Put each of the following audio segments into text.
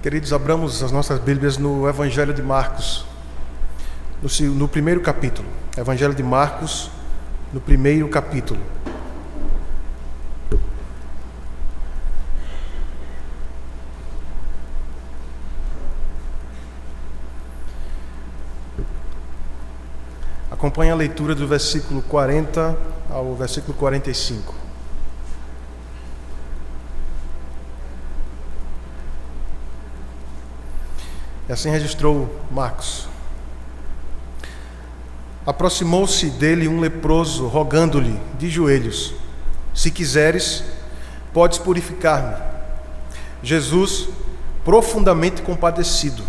Queridos, abramos as nossas Bíblias no Evangelho de Marcos, no primeiro capítulo. Evangelho de Marcos, no primeiro capítulo. Acompanhe a leitura do versículo 40 ao versículo 45. E assim registrou Marcos. Aproximou-se dele um leproso, rogando-lhe de joelhos: se quiseres, podes purificar-me. Jesus, profundamente compadecido,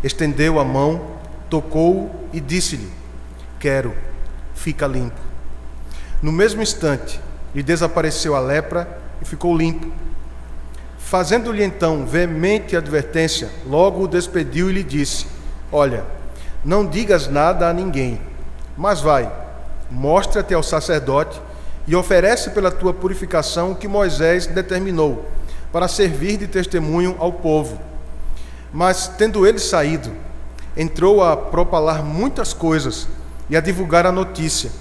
estendeu a mão, tocou-o e disse-lhe: quero, fica limpo. No mesmo instante, lhe desapareceu a lepra e ficou limpo. Fazendo-lhe então veemente advertência, logo o despediu e lhe disse: olha, não digas nada a ninguém, mas vai, mostra-te ao sacerdote e oferece pela tua purificação o que Moisés determinou, para servir de testemunho ao povo. Mas, tendo ele saído, entrou a propalar muitas coisas e a divulgar a notícia,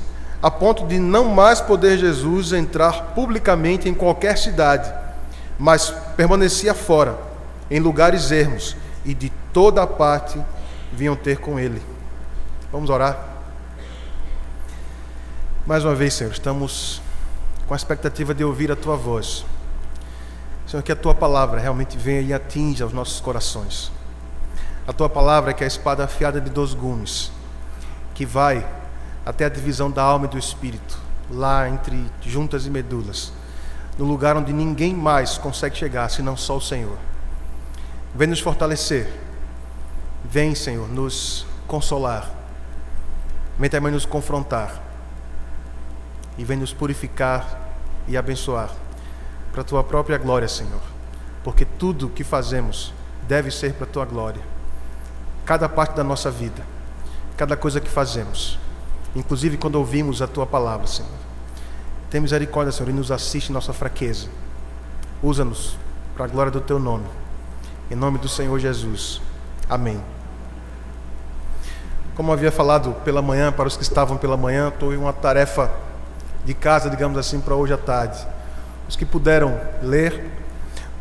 a ponto de não mais poder Jesus entrar publicamente em qualquer cidade, mas permanecia fora, em lugares ermos, e de toda a parte vinham ter com ele. Vamos orar? Mais uma vez, Senhor, estamos com a expectativa de ouvir a Tua voz. Senhor, que a Tua palavra realmente venha e atinja os nossos corações. A Tua palavra, que é a espada afiada de 2 gumes, que vai até a divisão da alma e do espírito, lá entre juntas e medulas, no lugar onde ninguém mais consegue chegar, senão só o Senhor. Vem nos fortalecer. Vem, Senhor, nos consolar. Vem também nos confrontar. E vem nos purificar e abençoar, para a Tua própria glória, Senhor. Porque tudo o que fazemos deve ser para a Tua glória. Cada parte da nossa vida, cada coisa que fazemos, inclusive quando ouvimos a Tua palavra, Senhor. Tem misericórdia, Senhor, e nos assiste em nossa fraqueza. Usa-nos para a glória do Teu nome. Em nome do Senhor Jesus. Amém. Como havia falado pela manhã, para os que estavam pela manhã, estou em uma tarefa de casa, digamos assim, para hoje à tarde. Os que puderam ler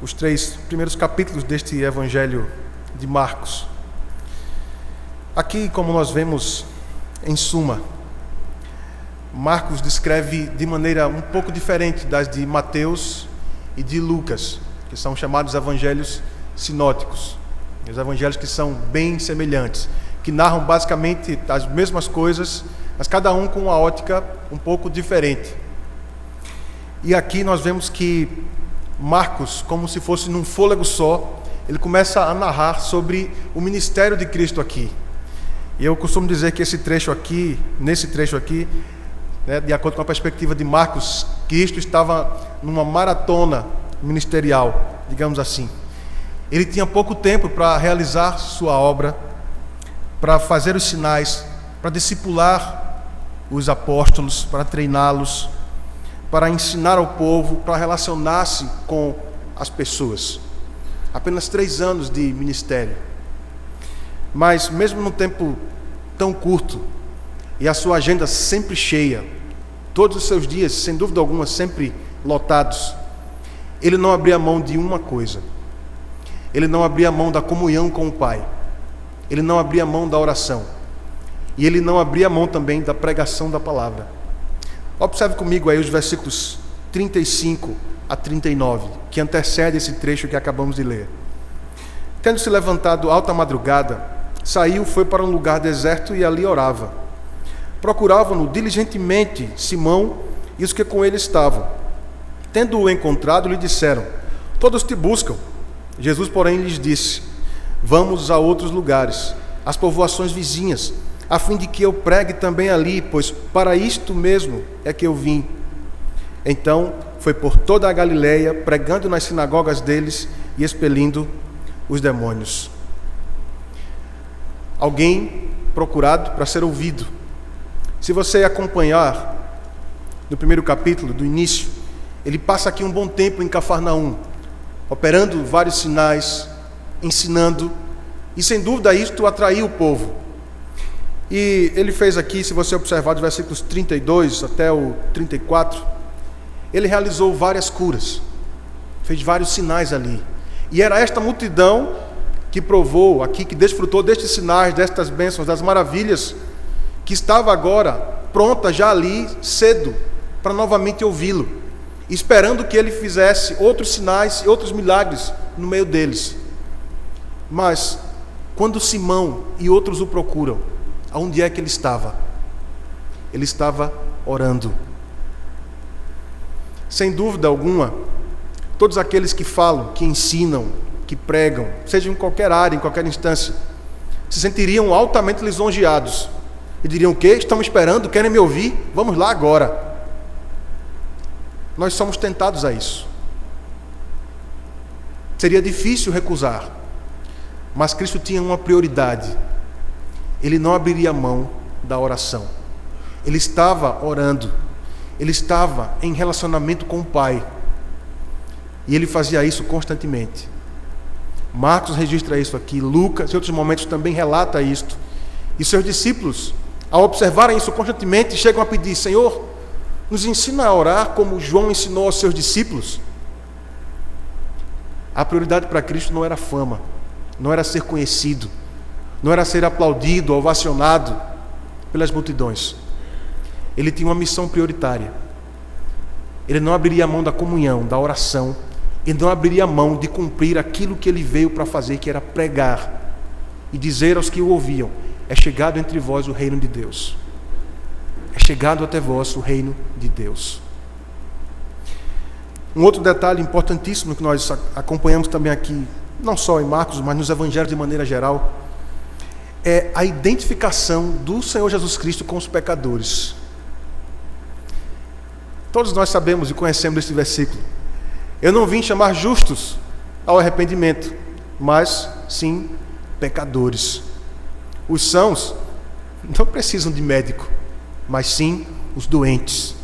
os 3 primeiros capítulos deste Evangelho de Marcos. Aqui, como nós vemos, em suma, Marcos descreve de maneira um pouco diferente das de Mateus e de Lucas, que são chamados evangelhos sinóticos. Os evangelhos que são bem semelhantes, que narram basicamente as mesmas coisas, mas cada um com uma ótica um pouco diferente. E aqui nós vemos que Marcos, como se fosse num fôlego só, ele começa a narrar sobre o ministério de Cristo aqui. E eu costumo dizer que nesse trecho aqui, de acordo com a perspectiva de Marcos, Cristo estava numa maratona ministerial, digamos assim. Ele tinha pouco tempo para realizar sua obra, para fazer os sinais, para discipular os apóstolos, para treiná-los, para ensinar ao povo, para relacionar-se com as pessoas. Apenas 3 anos de ministério. Mas mesmo num tempo tão curto, e a sua agenda sempre cheia, todos os seus dias, sem dúvida alguma, sempre lotados, ele não abria mão de uma coisa. Ele não abria mão da comunhão com o Pai. Ele não abria mão da oração. E ele não abria mão também da pregação da palavra. Observe comigo aí os versículos 35 a 39, que antecede esse trecho que acabamos de ler. Tendo se levantado alta madrugada, saiu, foi para um lugar deserto e ali orava. Procuravam-no diligentemente Simão e os que com ele estavam. Tendo-o encontrado, lhe disseram: todos te buscam. Jesus, porém, lhes disse: vamos a outros lugares, às povoações vizinhas, a fim de que eu pregue também ali, pois para isto mesmo é que eu vim. Então foi por toda a Galileia, pregando nas sinagogas deles e expelindo os demônios. Alguém procurado para ser ouvido. Se você acompanhar no primeiro capítulo, do início, ele passa aqui um bom tempo em Cafarnaum, operando vários sinais, ensinando, e sem dúvida isto atraiu o povo. E ele fez aqui, se você observar dos versículos 32 até o 34, ele realizou várias curas, fez vários sinais ali. E era esta multidão que provou aqui, que desfrutou destes sinais, destas bênçãos, das maravilhas, que estava agora pronta já ali, cedo, para novamente ouvi-lo, esperando que ele fizesse outros sinais e outros milagres no meio deles. Mas, quando Simão e outros o procuram, aonde é que ele estava? Ele estava orando. Sem dúvida alguma, todos aqueles que falam, que ensinam, que pregam, seja em qualquer área, em qualquer instância, se sentiriam altamente lisonjeados e diriam: o quê? Estamos esperando, querem me ouvir? Vamos lá agora. Nós somos tentados a isso. Seria difícil recusar, mas Cristo tinha uma prioridade. Ele não abriria mão da oração. Ele estava orando, ele estava em relacionamento com o Pai, e ele fazia isso constantemente. Marcos registra isso aqui, Lucas, em outros momentos, também relata isto. E seus discípulos, ao observarem isso constantemente, chegam a pedir: Senhor, nos ensina a orar como João ensinou aos seus discípulos. A prioridade para Cristo não era fama, não era ser conhecido, não era ser aplaudido, ovacionado pelas multidões. Ele tinha uma missão prioritária. Ele não abriria mão da comunhão, da oração. Ele não abriria mão de cumprir aquilo que ele veio para fazer, que era pregar e dizer aos que o ouviam: é chegado entre vós o reino de Deus. É chegado até vós o reino de Deus. Um outro detalhe importantíssimo que nós acompanhamos também aqui, não só em Marcos, mas nos evangelhos de maneira geral, é a identificação do Senhor Jesus Cristo com os pecadores. Todos nós sabemos e conhecemos este versículo. Eu não vim chamar justos ao arrependimento, mas sim pecadores. Os sãos não precisam de médico, mas sim os doentes.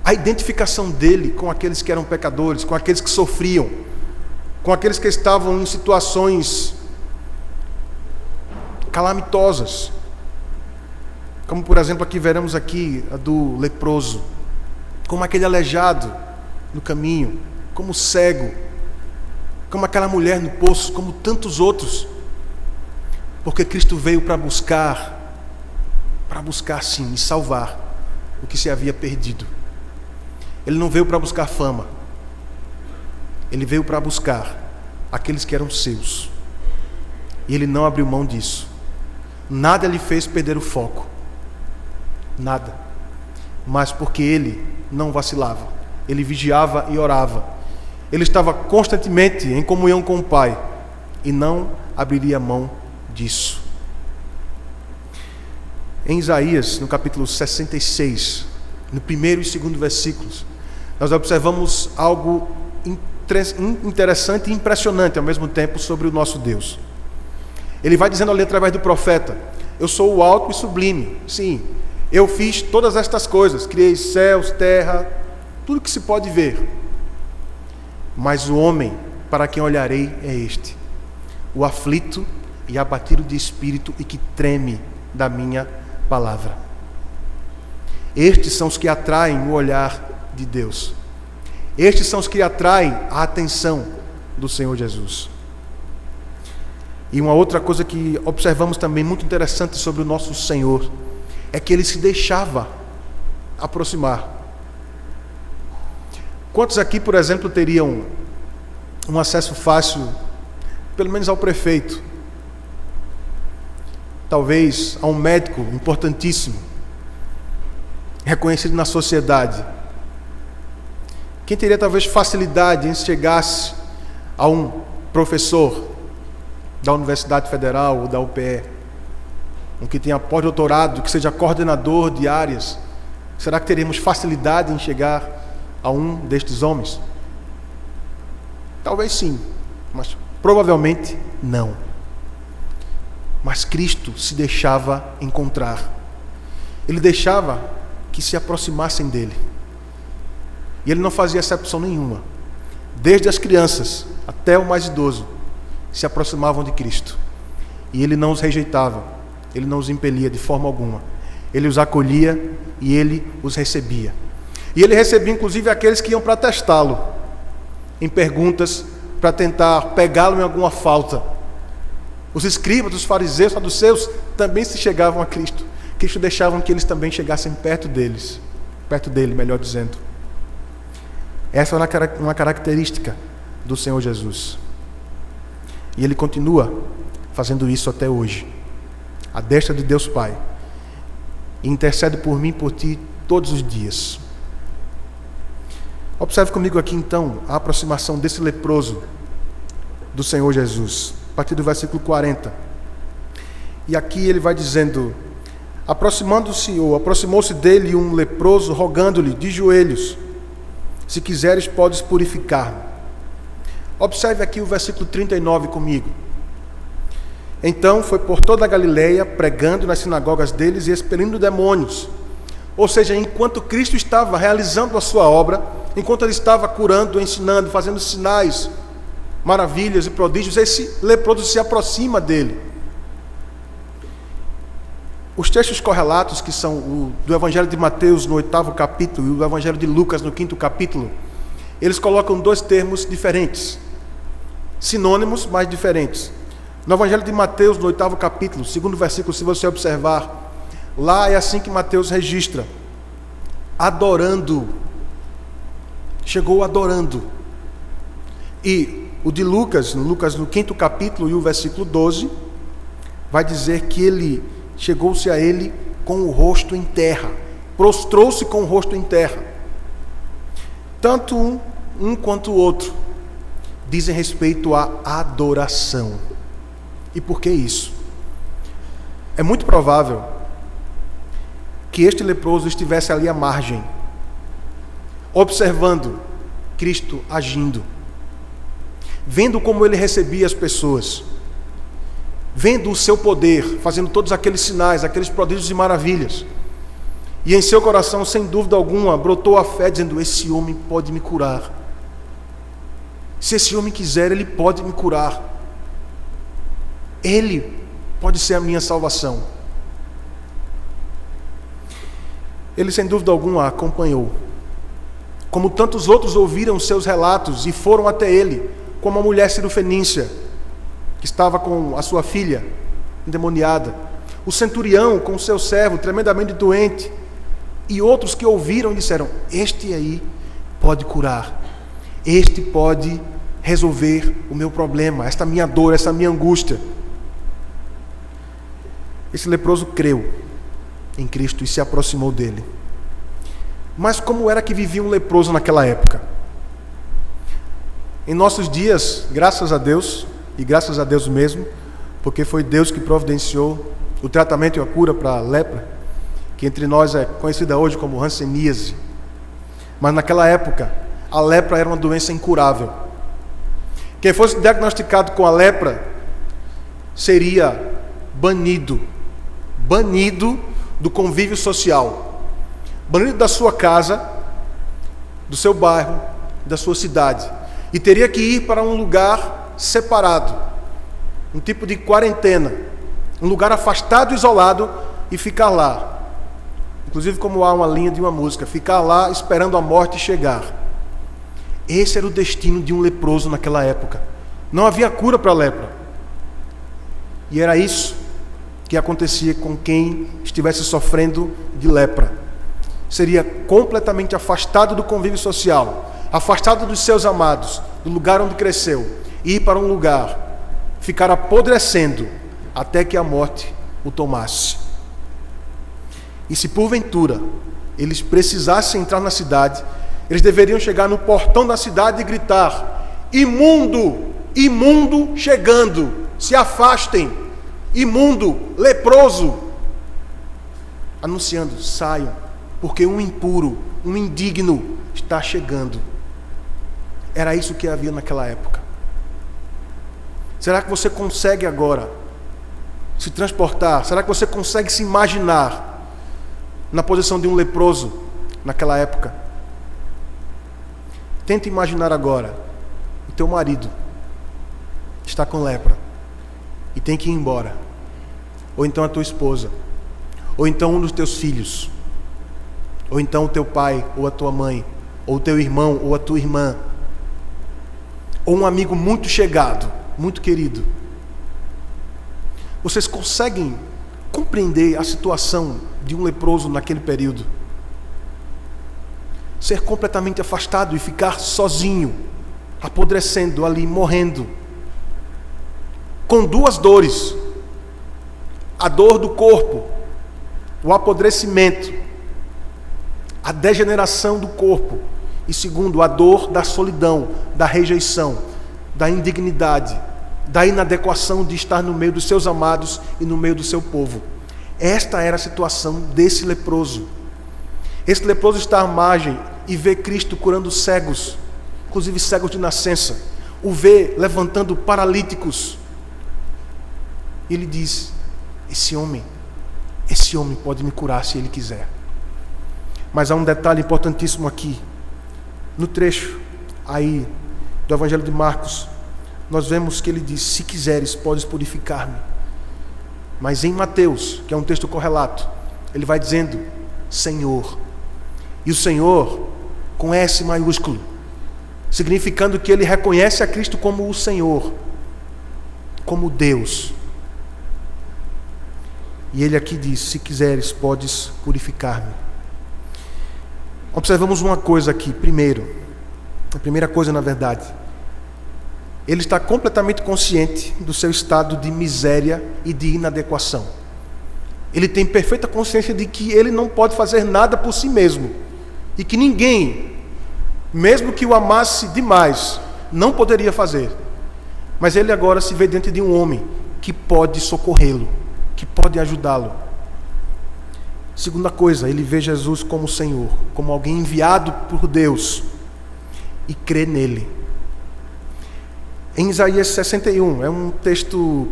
A identificação dele com aqueles que eram pecadores, com aqueles que sofriam, com aqueles que estavam em situações calamitosas, como por exemplo aqui veremos aqui a do leproso, como aquele aleijado no caminho, como cego, como aquela mulher no poço, como tantos outros, porque Cristo veio para buscar sim, e salvar o que se havia perdido. Ele não veio para buscar fama, ele veio para buscar aqueles que eram seus, e ele não abriu mão disso. Nada lhe fez perder o foco, nada, mas porque ele não vacilava, ele vigiava e orava, ele estava constantemente em comunhão com o Pai e não abriria mão disso. Em Isaías, no capítulo 66, no primeiro e segundo versículos, nós observamos algo interessante e impressionante ao mesmo tempo sobre o nosso Deus. Ele vai dizendo ali através do profeta: eu sou o alto e sublime, sim, eu fiz todas estas coisas, criei céus, terra, tudo que se pode ver. Mas o homem para quem olharei é este, o aflito e abatido de espírito e que treme da minha palavra. Estes são os que atraem o olhar de Deus. Estes são os que atraem a atenção do Senhor Jesus. E uma outra coisa que observamos também muito interessante sobre o nosso Senhor é que ele se deixava aproximar. Quantos aqui, por exemplo, teriam um acesso fácil, pelo menos ao prefeito, talvez a um médico importantíssimo, reconhecido na sociedade? Quem teria talvez facilidade em chegasse a um professor da Universidade Federal ou da UPE, um que tenha pós-doutorado, que seja coordenador de áreas? Será que teríamos facilidade em chegar a um destes homens? Talvez sim, mas provavelmente não. Mas Cristo se deixava encontrar. Ele deixava que se aproximassem dele. E ele não fazia exceção nenhuma. Desde as crianças até o mais idoso. se aproximavam de Cristo. E Ele não os rejeitava, Ele não os impelia de forma alguma. Ele os acolhia e Ele os recebia. E Ele recebia inclusive aqueles que iam para testá-lo, em perguntas, para tentar pegá-lo em alguma falta. Os escribas, os fariseus, os saduceus também se chegavam a Cristo. Cristo deixava que eles também chegassem perto dele, melhor dizendo. Essa é uma característica do Senhor Jesus. E Ele continua fazendo isso até hoje. À destra de Deus Pai. E intercede por mim e por ti todos os dias. Observe comigo aqui então a aproximação desse leproso do Senhor Jesus. A partir do versículo 40. E aqui ele vai dizendo: aproximou-se dele um leproso, rogando-lhe de joelhos: se quiseres, podes purificar-me. Observe aqui o versículo 39 comigo. Então foi por toda a Galileia, pregando nas sinagogas deles e expelindo demônios. Ou seja, enquanto Cristo estava realizando a sua obra, enquanto Ele estava curando, ensinando, fazendo sinais, maravilhas e prodígios, esse leproso se aproxima dele. Os textos correlatos, que são o do Evangelho de Mateus no 8º capítulo e o do Evangelho de Lucas no 5º capítulo, eles colocam dois termos diferentes, sinônimos, mas diferentes. No Evangelho de Mateus, no 8º capítulo, segundo versículo, se você observar, lá é assim que Mateus registra: adorando. Chegou adorando. E o de Lucas no 5º capítulo e o versículo 12, vai dizer que ele chegou-se a ele com o rosto em terra, prostrou-se com o rosto em terra. Tanto um quanto o outro dizem respeito à adoração. E por que isso? É muito provável que este leproso estivesse ali à margem, observando Cristo agindo, vendo como ele recebia as pessoas, vendo o seu poder, fazendo todos aqueles sinais, aqueles prodígios e maravilhas. E em seu coração, sem dúvida alguma, brotou a fé, dizendo: esse homem pode me curar. Se esse homem quiser, ele pode me curar. Ele pode ser a minha salvação. Ele, sem dúvida alguma, a acompanhou. Como tantos outros ouviram seus relatos e foram até ele, como a mulher cirofenícia, que estava com a sua filha endemoniada, o centurião com o seu servo tremendamente doente, e outros que ouviram e disseram: este aí pode curar, este pode resolver o meu problema, esta minha dor, essa minha angústia. Esse leproso creu em Cristo e se aproximou dele. Mas como era que vivia um leproso naquela época? Em nossos dias, graças a Deus, e graças a Deus mesmo, porque foi Deus que providenciou o tratamento e a cura para a lepra, que entre nós é conhecida hoje como hanseníase. Mas naquela época, a lepra era uma doença incurável. Quem fosse diagnosticado com a lepra seria banido do convívio social, banido da sua casa, do seu bairro, da sua cidade, e teria que ir para um lugar separado, um tipo de quarentena, um lugar afastado, isolado, e ficar lá. Inclusive, como há uma linha de uma música, ficar lá esperando a morte chegar. Esse era o destino de um leproso naquela época. Não havia cura para a lepra. E era isso que acontecia com quem estivesse sofrendo de lepra. Seria completamente afastado do convívio social, afastado dos seus amados, do lugar onde cresceu, e ir para um lugar, ficar apodrecendo até que a morte o tomasse. E se porventura eles precisassem entrar na cidade, eles deveriam chegar no portão da cidade e gritar: imundo, imundo chegando, se afastem, imundo, leproso, anunciando: saiam, porque um impuro, um indigno está chegando. Era isso que havia naquela época. Será que você consegue agora se transportar? Será que você consegue se imaginar na posição de um leproso naquela época? Tenta imaginar agora o teu marido está com lepra e tem que ir embora, ou então a tua esposa, ou então um dos teus filhos, ou então o teu pai ou a tua mãe, ou o teu irmão ou a tua irmã, ou um amigo muito chegado, muito querido, vocês conseguem compreender a situação de um leproso naquele período? Ser completamente afastado e ficar sozinho, apodrecendo ali, morrendo, com duas dores: a dor do corpo, o apodrecimento, a degeneração do corpo, e segundo, a dor da solidão, da rejeição, da indignidade, da inadequação de estar no meio dos seus amados e no meio do seu povo. Esta era a situação desse leproso. Esse leproso está à margem e vê Cristo curando cegos, inclusive cegos de nascença, o vê levantando paralíticos. E ele diz: esse homem pode me curar se ele quiser. Mas há um detalhe importantíssimo aqui. No trecho aí do Evangelho de Marcos, nós vemos que ele diz: se quiseres, podes purificar-me. Mas em Mateus, que é um texto correlato, ele vai dizendo Senhor. E o Senhor com S maiúsculo, significando que ele reconhece a Cristo como o Senhor, como Deus. E ele aqui diz: se quiseres, podes purificar-me. Observamos uma coisa aqui. Primeiro, a primeira coisa, na verdade, ele está completamente consciente do seu estado de miséria e de inadequação. Ele tem perfeita consciência de que ele não pode fazer nada por si mesmo, e que ninguém, mesmo que o amasse demais, não poderia fazer. Mas ele agora se vê diante de um homem que pode socorrê-lo, que pode ajudá-lo. Segunda coisa, ele vê Jesus como Senhor, como alguém enviado por Deus, e crê nele. Em Isaías 61, é um texto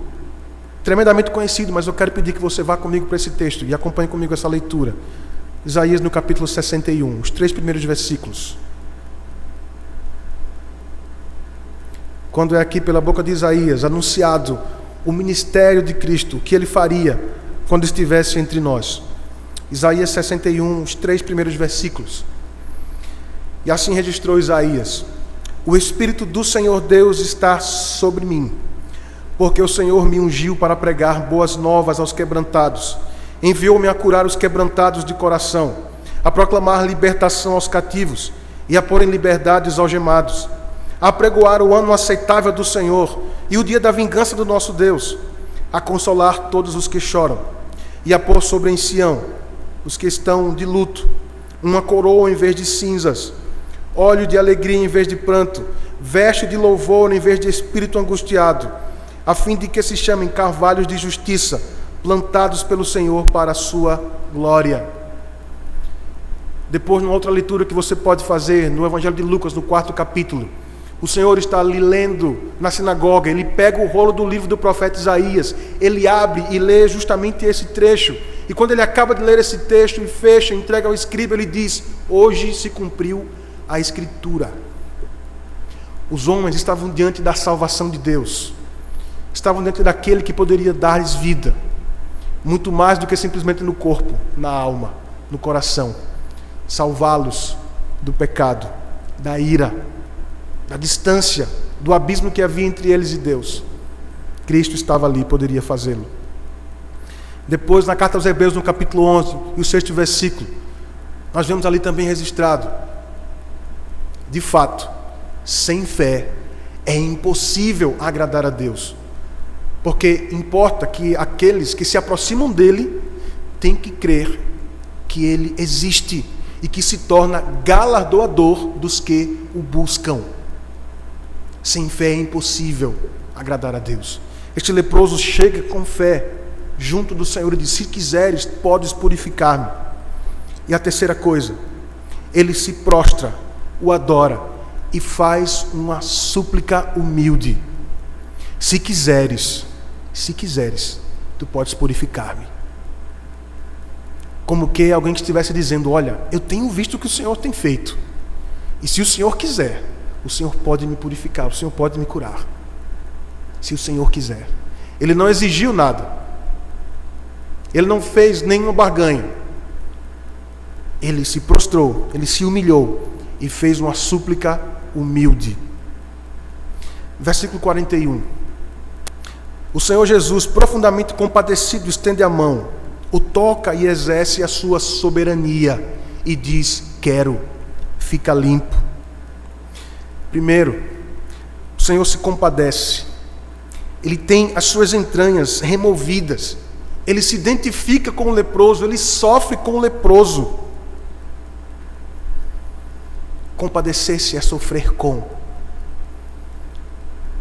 tremendamente conhecido, mas eu quero pedir que você vá comigo para esse texto e acompanhe comigo essa leitura. Isaías no capítulo 61, os 3 primeiros versículos. Quando é aqui pela boca de Isaías anunciado o ministério de Cristo, o que ele faria quando estivesse entre nós. Isaías 61, os 3 primeiros versículos. E assim registrou Isaías: o Espírito do Senhor Deus está sobre mim, porque o Senhor me ungiu para pregar boas novas aos quebrantados. Enviou-me a curar os quebrantados de coração, a proclamar libertação aos cativos e a pôr em liberdade os algemados, a apregoar o ano aceitável do Senhor e o dia da vingança do nosso Deus, a consolar todos os que choram e a pôr sobre em Sião os que estão de luto uma coroa em vez de cinzas, óleo de alegria em vez de pranto, veste de louvor em vez de espírito angustiado, a fim de que se chamem carvalhos de justiça, plantados pelo Senhor para a sua glória. Depois, numa outra leitura que você pode fazer, no Evangelho de Lucas, no 4º capítulo, o Senhor está ali lendo na sinagoga, ele pega o rolo do livro do profeta Isaías, ele abre e lê justamente esse trecho, e quando ele acaba de ler esse texto e fecha, entrega ao escriba, ele diz: hoje se cumpriu a Escritura. Os homens estavam diante da salvação de Deus, estavam diante daquele que poderia dar-lhes vida, muito mais do que simplesmente no corpo, na alma, no coração, salvá-los do pecado, da ira, da distância, do abismo que havia entre eles e Deus. Cristo estava ali e poderia fazê-lo. Depois, na carta aos Hebreus, no capítulo 11 e o 6º versículo, nós vemos ali também registrado: de fato, sem fé é impossível agradar a Deus, porque importa que aqueles que se aproximam dele têm que crer que ele existe e que se torna galardoador dos que o buscam. Sem fé é impossível agradar a Deus. Este leproso chega com fé junto do Senhor e diz: se quiseres, podes purificar-me. E a terceira coisa, ele se prostra, o adora e faz uma súplica humilde: se quiseres, tu podes purificar-me. Como que alguém que estivesse dizendo: olha, eu tenho visto o que o Senhor tem feito, e se o Senhor quiser, o Senhor pode me purificar, o Senhor pode me curar. se o Senhor quiser. Ele não exigiu nada. Ele não fez nenhuma barganha. Ele se prostrou, ele se humilhou e fez uma súplica humilde. Versículo 41. O Senhor Jesus, profundamente compadecido, estende a mão, o toca e exerce a sua soberania e diz: quero, fica limpo. Primeiro, o Senhor se compadece. Ele tem as suas entranhas removidas. Ele se identifica com o leproso, ele sofre com o leproso. Compadecer-se é sofrer com.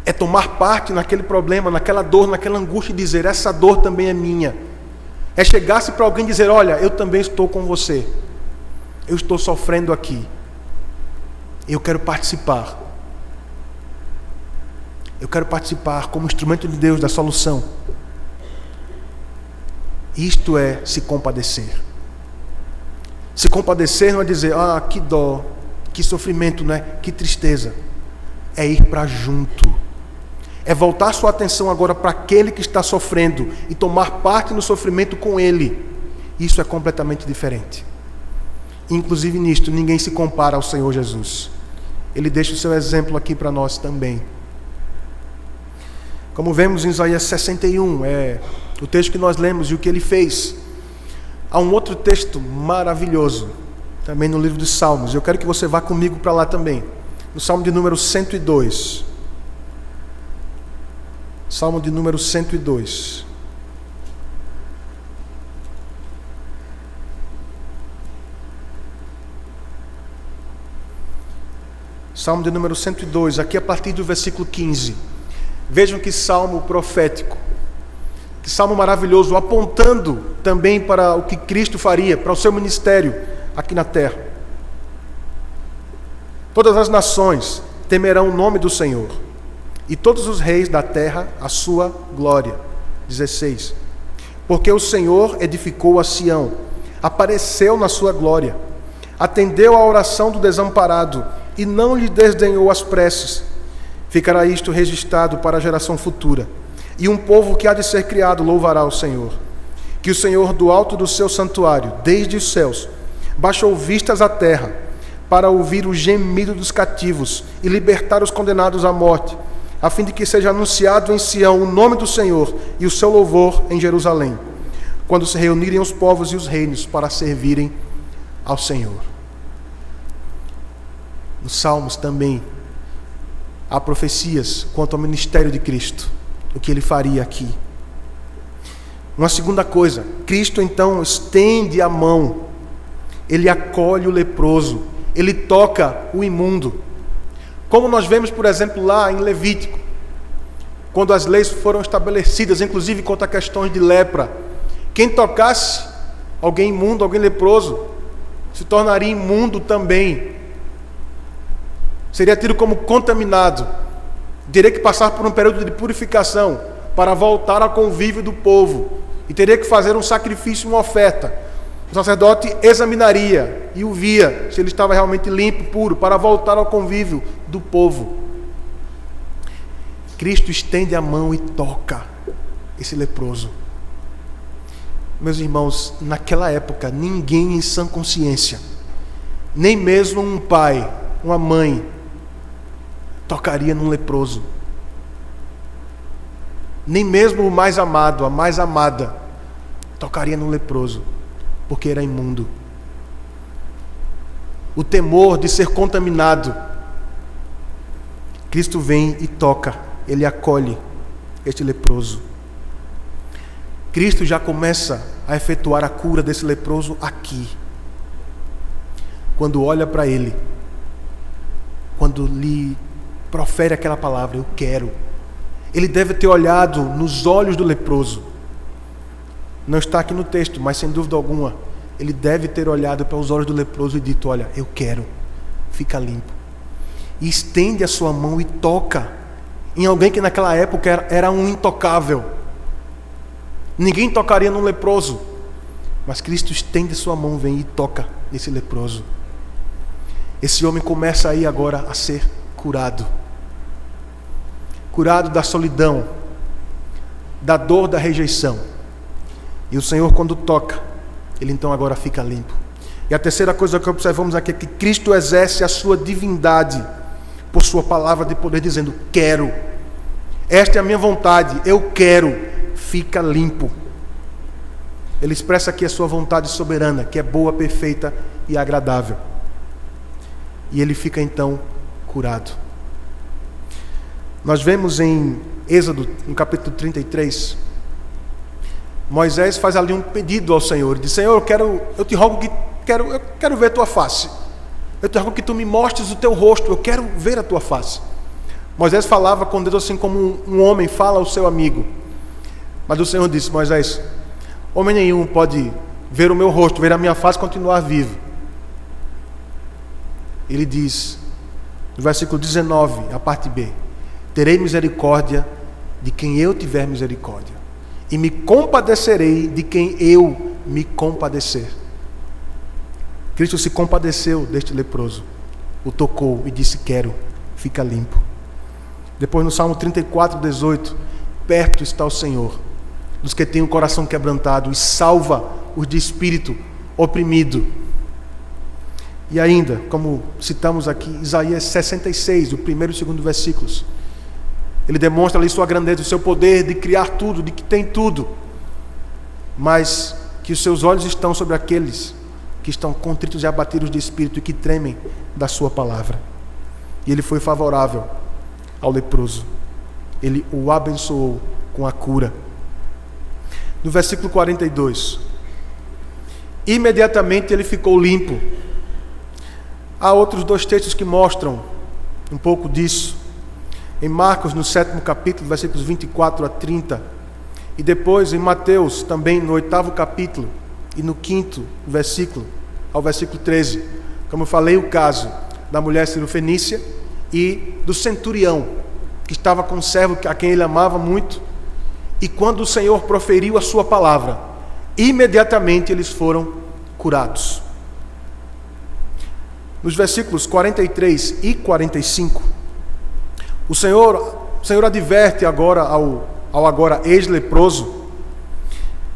É tomar parte naquele problema, naquela dor, naquela angústia e dizer: essa dor também é minha. É chegar-se para alguém e dizer: olha, eu também estou com você. Eu estou sofrendo aqui. Eu quero participar. Eu quero participar como instrumento de Deus da solução. Isto é se compadecer. Se compadecer não é dizer: ah, que dó, que sofrimento, né? Que tristeza. É ir para junto. É voltar sua atenção agora para aquele que está sofrendo e tomar parte no sofrimento com ele. Isso é completamente diferente. Inclusive nisto, ninguém se compara ao Senhor Jesus. Ele deixa o seu exemplo aqui para nós também. Como vemos em Isaías 61, é o texto que nós lemos e o que ele fez. Há um outro texto maravilhoso, também no livro dos Salmos. Eu quero que você vá comigo para lá também. No Salmo de número 102. Salmo de número 102. Salmo de número 102, aqui a partir do versículo 15. Vejam que salmo profético. Que salmo maravilhoso, apontando também para o que Cristo faria, para o seu ministério aqui na terra. Todas as nações temerão o nome do Senhor, e todos os reis da terra a sua glória. 16. Porque o Senhor edificou a Sião, apareceu na sua glória, atendeu à oração do desamparado e não lhe desdenhou as preces. Ficará isto registrado para a geração futura, e um povo que há de ser criado louvará o Senhor. Que o Senhor, do alto do seu santuário, desde os céus, baixou vistas à terra, para ouvir o gemido dos cativos e libertar os condenados à morte, a fim de que seja anunciado em Sião o nome do Senhor e o seu louvor em Jerusalém, quando se reunirem os povos e os reinos para servirem ao Senhor. Nos Salmos também há profecias quanto ao ministério de Cristo, o que ele faria aqui. Uma segunda coisa, Cristo então estende a mão, ele acolhe o leproso, ele toca o imundo. Como nós vemos, por exemplo, lá em Levítico, quando as leis foram estabelecidas, inclusive quanto a questões de lepra, quem tocasse alguém imundo, alguém leproso, se tornaria imundo também. Seria tido como contaminado. Teria que passar por um período de purificação para voltar ao convívio do povo. E teria que fazer um sacrifício, uma oferta. O sacerdote examinaria e o via se ele estava realmente limpo, puro, para voltar ao convívio do povo. Cristo estende a mão e toca esse leproso. Meus irmãos, naquela época, ninguém em sã consciência, nem mesmo um pai, uma mãe, tocaria num leproso. Nem mesmo o mais amado, a mais amada, tocaria num leproso, porque era imundo. O temor de ser contaminado. Cristo vem e toca, ele acolhe este leproso. Cristo já começa a efetuar a cura desse leproso aqui. Quando olha para ele, quando lhe profere aquela palavra, eu quero. Ele deve ter olhado nos olhos do leproso. Não está aqui no texto, mas sem dúvida alguma, ele deve ter olhado para os olhos do leproso e dito: olha, eu quero, fica limpo. E estende a sua mão e toca em alguém que naquela época era um intocável. Ninguém tocaria num leproso, mas Cristo estende a sua mão, vem e toca nesse leproso. Esse homem começa aí agora a ser curado. curado da solidão, da dor da rejeição. E o Senhor, quando toca, ele então agora fica limpo. E a terceira coisa que observamos aqui é que Cristo exerce a sua divindade por sua palavra de poder, dizendo: quero, esta é a minha vontade, eu quero, fica limpo. Ele expressa aqui a sua vontade soberana, que é boa, perfeita e agradável. E ele fica então curado. Nós vemos em Êxodo, no capítulo 33, Moisés faz ali um pedido ao Senhor. Diz: Senhor, eu te rogo que eu quero ver a tua face. Eu te rogo que tu me mostres o teu rosto, eu quero ver a tua face. Moisés falava com Deus assim como um homem fala ao seu amigo. Mas o Senhor disse: Moisés, homem nenhum pode ver o meu rosto, ver a minha face e continuar vivo. Ele diz, no versículo 19, a parte B: terei misericórdia de quem eu tiver misericórdia, e me compadecerei de quem eu me compadecer. Cristo se compadeceu deste leproso, o tocou e disse: quero, fica limpo. Depois no Salmo 34, 18, perto está o Senhor dos que têm o coração quebrantado e salva os de espírito oprimido. E ainda, como citamos aqui, Isaías 66, o primeiro e o segundo versículos, ele demonstra ali sua grandeza, o seu poder de criar tudo, de que tem tudo, mas que os seus olhos estão sobre aqueles que estão contritos e abatidos de espírito e que tremem da sua palavra. E ele foi favorável ao leproso, ele o abençoou com a cura. No versículo 42, imediatamente ele ficou limpo. Há outros dois textos que mostram um pouco disso. Em Marcos, no 7º capítulo, versículos 24 a 30, e depois em Mateus, também no 8º capítulo, e no 5º versículo, ao versículo 13. Como eu falei, o caso da mulher cirofenícia e do centurião, que estava com um servo a quem ele amava muito, e quando o Senhor proferiu a sua palavra, imediatamente eles foram curados. Nos versículos 43 e 45, o Senhor adverte agora ao agora ex-leproso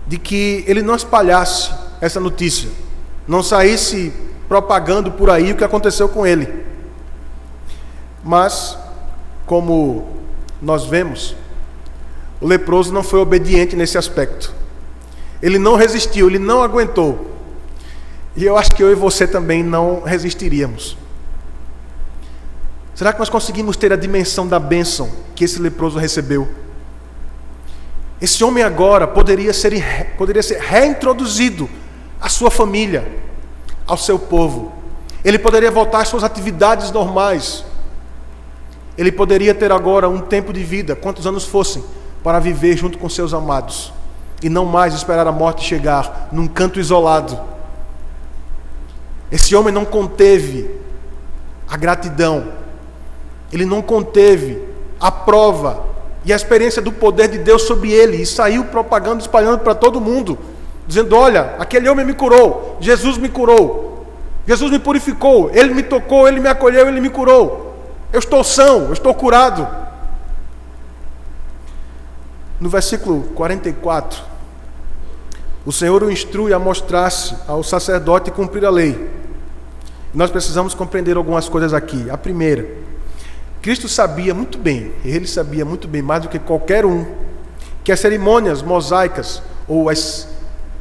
de que ele não espalhasse essa notícia, não saísse propagando por aí o que aconteceu com ele. Mas, como nós vemos, o leproso não foi obediente nesse aspecto. Ele não resistiu, ele não aguentou. E eu acho que eu e você também não resistiríamos. Será que nós conseguimos ter a dimensão da bênção que esse leproso recebeu? Esse homem agora poderia ser reintroduzido à sua família, ao seu povo. Ele poderia voltar às suas atividades normais. Ele poderia ter agora um tempo de vida, quantos anos fossem, para viver junto com seus amados, e não mais esperar a morte chegar num canto isolado. Esse homem não conteve a gratidão, ele não conteve a prova e a experiência do poder de Deus sobre ele, e saiu propagando, espalhando para todo mundo, dizendo: olha, aquele homem me curou, Jesus me curou, Jesus me purificou, ele me tocou, ele me acolheu, ele me curou, eu estou são, eu estou curado. No versículo 44, o Senhor o instrui a mostrar-se ao sacerdote e cumprir a lei. Nós precisamos compreender algumas coisas aqui. A primeira, Cristo sabia muito bem, ele sabia muito bem, mais do que qualquer um, que as cerimônias mosaicas, ou as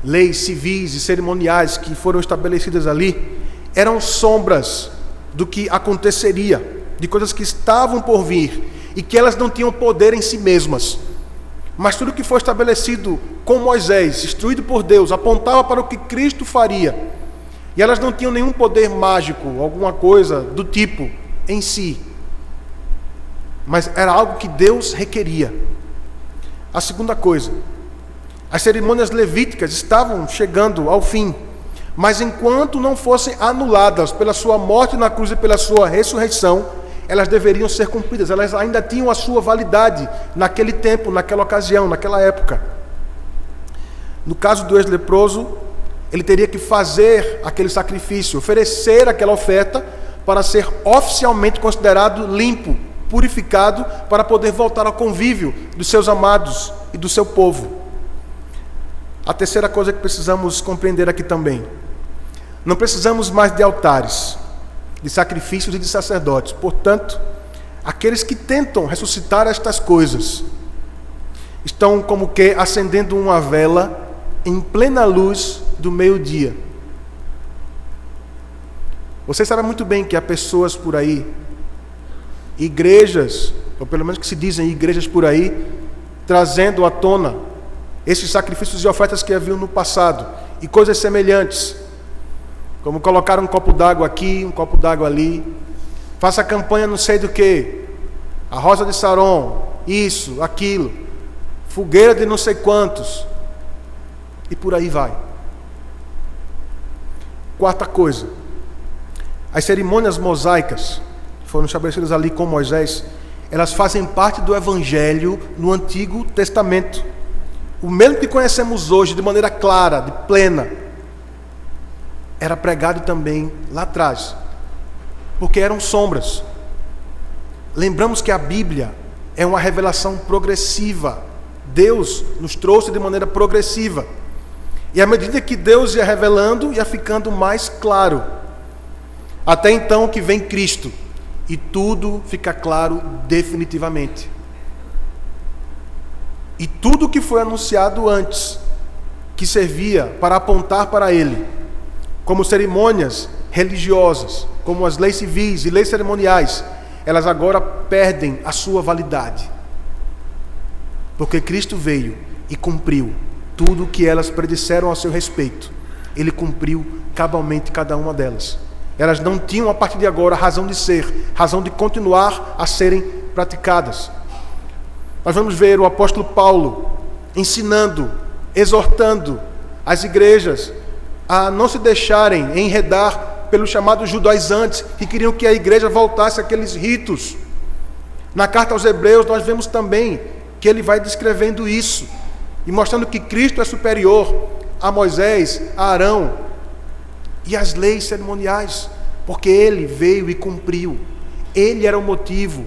leis civis e cerimoniais que foram estabelecidas ali, eram sombras do que aconteceria, de coisas que estavam por vir, e que elas não tinham poder em si mesmas. Mas tudo que foi estabelecido com Moisés, instruído por Deus, apontava para o que Cristo faria. E elas não tinham nenhum poder mágico, alguma coisa do tipo em si. Mas era algo que Deus requeria. A segunda coisa, as cerimônias levíticas estavam chegando ao fim. Mas enquanto não fossem anuladas pela sua morte na cruz e pela sua ressurreição, elas deveriam ser cumpridas, elas ainda tinham a sua validade naquele tempo, naquela ocasião, naquela época. No caso do ex-leproso, ele teria que fazer aquele sacrifício, oferecer aquela oferta para ser oficialmente considerado limpo, purificado para poder voltar ao convívio dos seus amados e do seu povo. A terceira coisa que precisamos compreender aqui também: não precisamos mais de altares, de sacrifícios e de sacerdotes. Portanto, aqueles que tentam ressuscitar estas coisas estão como que acendendo uma vela em plena luz do meio-dia. Você sabe muito bem que há pessoas por aí, igrejas, ou pelo menos que se dizem igrejas por aí, trazendo à tona esses sacrifícios e ofertas que haviam no passado, e coisas semelhantes, como colocar um copo d'água aqui, um copo d'água ali, faça campanha não sei do que, a rosa de Saron, isso, aquilo, fogueira de não sei quantos, e por aí vai. Quarta coisa: as cerimônias mosaicas que foram estabelecidas ali com Moisés, elas fazem parte do Evangelho no Antigo Testamento. O mesmo que conhecemos hoje de maneira clara, de plena, era pregado também lá atrás, porque eram sombras. Lembramos que a Bíblia é uma revelação progressiva. Deus nos trouxe de maneira progressiva. E à medida que Deus ia revelando, ia ficando mais claro. Até então que vem Cristo, e tudo fica claro definitivamente. E tudo que foi anunciado antes, que servia para apontar para Ele, como cerimônias religiosas, como as leis civis e leis cerimoniais, elas agora perdem a sua validade. Porque Cristo veio e cumpriu tudo o que elas predisseram a seu respeito. Ele cumpriu cabalmente cada uma delas. Elas não tinham a partir de agora razão de ser, razão de continuar a serem praticadas. Nós vamos ver o apóstolo Paulo ensinando, exortando as igrejas a não se deixarem enredar pelos chamados judaizantes que queriam que a igreja voltasse àqueles ritos. Na carta aos Hebreus nós vemos também que ele vai descrevendo isso e mostrando que Cristo é superior a Moisés, a Arão e as leis cerimoniais, porque ele veio e cumpriu. Ele era o motivo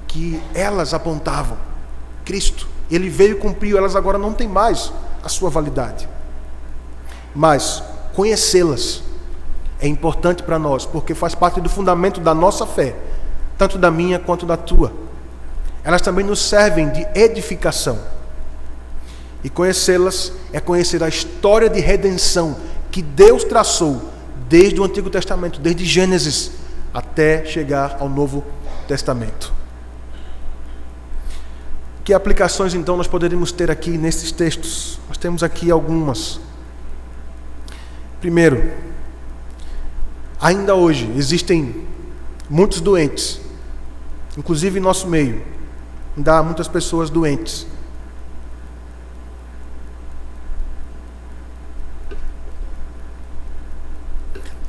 que elas apontavam. Cristo, ele veio e cumpriu, elas agora não têm mais a sua validade. Mas conhecê-las é importante para nós, porque faz parte do fundamento da nossa fé, tanto da minha quanto da tua. Elas também nos servem de edificação. E conhecê-las é conhecer a história de redenção que Deus traçou desde o Antigo Testamento, desde Gênesis até chegar ao Novo Testamento. Que aplicações então nós poderíamos ter aqui nesses textos? Nós temos aqui algumas. Primeiro, ainda hoje existem muitos doentes, inclusive em nosso meio. Ainda há muitas pessoas doentes.